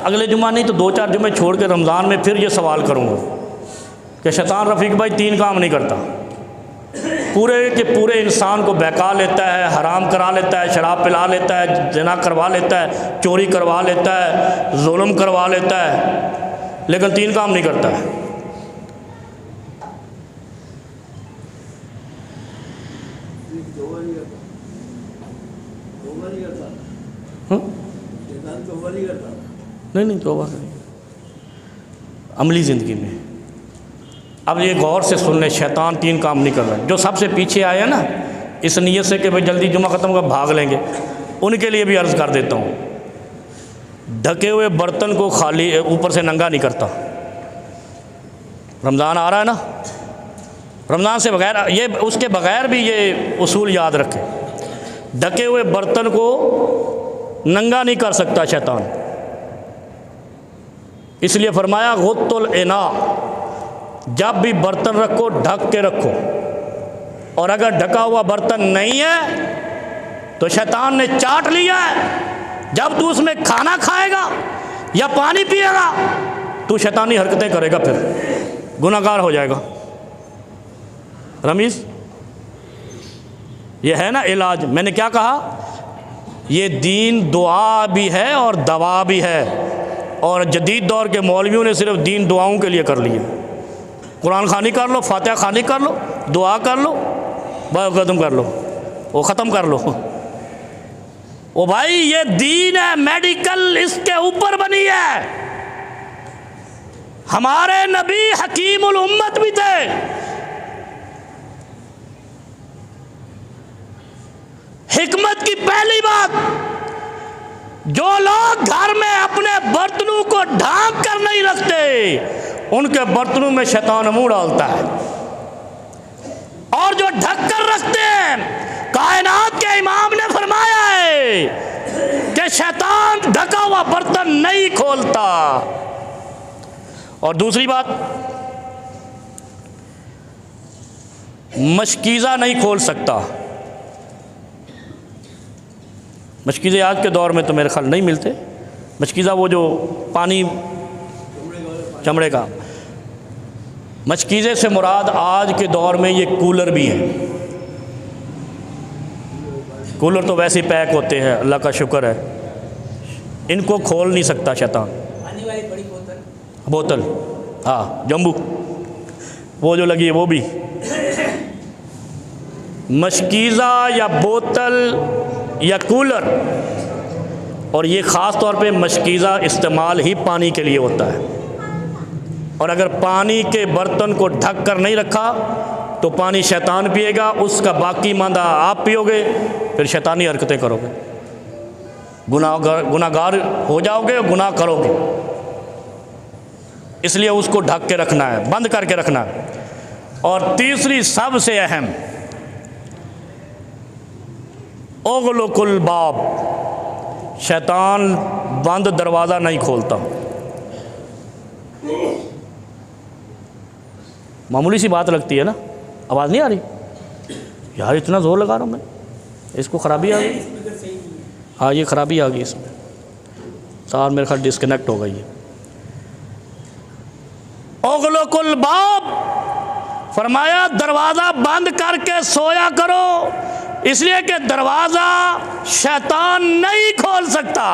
अगले जुम्मा नहीं तो 2-4 जुम्मे छोड़ के रमज़ान में फिर ये सवाल करूँगा कि शैतान रफ़ीक भाई 3 काम नहीं करता, पूरे के पूरे इंसान को बहका लेता है, हराम करा लेता है, शराब पिला लेता है, ज़िना करवा लेता है, चोरी करवा लेता है, जुल्म करवा लेता है, लेकिन 3 काम नहीं करता है। नहीं तौबा नहीं, अमली ज़िंदगी में। अब ये गौर से सुन ले, शैतान 3 काम नहीं कर रहा। जो सबसे पीछे आए हैं ना इस नीयत से कि भाई जल्दी जुमा ख़त्म कर भाग लेंगे, उनके लिए भी अर्ज़ कर देता हूँ, ढके हुए बर्तन को खाली ऊपर से नंगा नहीं करता। रमज़ान आ रहा है ना, रमज़ान से बगैर ये उसके बगैर भी ये उसूल याद रखें, ढके हुए बर्तन को नंगा नहीं कर सकता शैतान। इसलिए फरमाया गुत्तुल इना, जब भी बर्तन रखो ढक के रखो, और अगर ढका हुआ बर्तन नहीं है तो शैतान ने चाट लिया है। जब तू उसमें खाना खाएगा या पानी पिएगा तू शैतानी हरकतें करेगा, फिर गुनाहगार हो जाएगा। रमीज़ ये है ना इलाज। मैंने क्या कहा, ये दीन दुआ भी है और दवा भी है, और जदीद दौर के मौलवियों ने सिर्फ दीन दुआओं के लिए कर लिए। कुरान खानी कर लो, फातिहा खानी कर लो, दुआ कर लो, बस ख़त्म कर लो, वो ख़त्म कर लो। ओ भाई ये दीन है, मेडिकल इसके ऊपर बनी है। हमारे नबी हकीमुल उम्मत भी थे। हिकमत की पहली बात, जो लोग घर में अपने बर्तनों को ढांक कर नहीं रखते उनके बर्तनों में शैतान मुंह डालता है, और जो ढक कर रखते हैं, कायनात के इमाम ने फरमाया है कि शैतान ढका हुआ बर्तन नहीं खोलता। और दूसरी बात, मशकीज़ा नहीं खोल सकता। मशकीज़े आज के दौर में तो मेरे ख्याल नहीं मिलते। मशकीज़ा वो जो पानी चमड़े का, मशकीज़े से मुराद आज के दौर में ये कूलर भी हैं। कूलर तो वैसे ही पैक होते हैं, अल्लाह का शुक्र है, इनको खोल नहीं सकता शैतान। पानी वाली बड़ी बोतल, हाँ जम्बू, वो जो लगी है वो भी। मशकीज़ा या बोतल या कूलर, और ये ख़ास तौर पे मशकीज़ा इस्तेमाल ही पानी के लिए होता है, और अगर पानी के बर्तन को ढक कर नहीं रखा तो पानी शैतान पिएगा, उसका बाकी मांदा आप पियोगे, फिर शैतानी हरकतें करोगे, गुनाहगार हो जाओगे और गुनाह करोगे। इसलिए उसको ढक के रखना है, बंद करके रखना है। और तीसरी सबसे अहम, उग़लुकुल बाब, शैतान बंद दरवाज़ा नहीं खोलता। मामूली सी बात लगती है ना, आवाज़ नहीं आ रही यार, इतना ज़ोर लगा रहा हूँ मैं, इसको ख़राबी आ गई। हाँ ये ख़राबी आ गई इसमें, तार मेरे ख्याल डिस्कनेक्ट हो गई है। उग़लुकुल बाब फरमाया दरवाज़ा बंद करके सोया करो, इसलिए कि दरवाज़ा शैतान नहीं खोल सकता।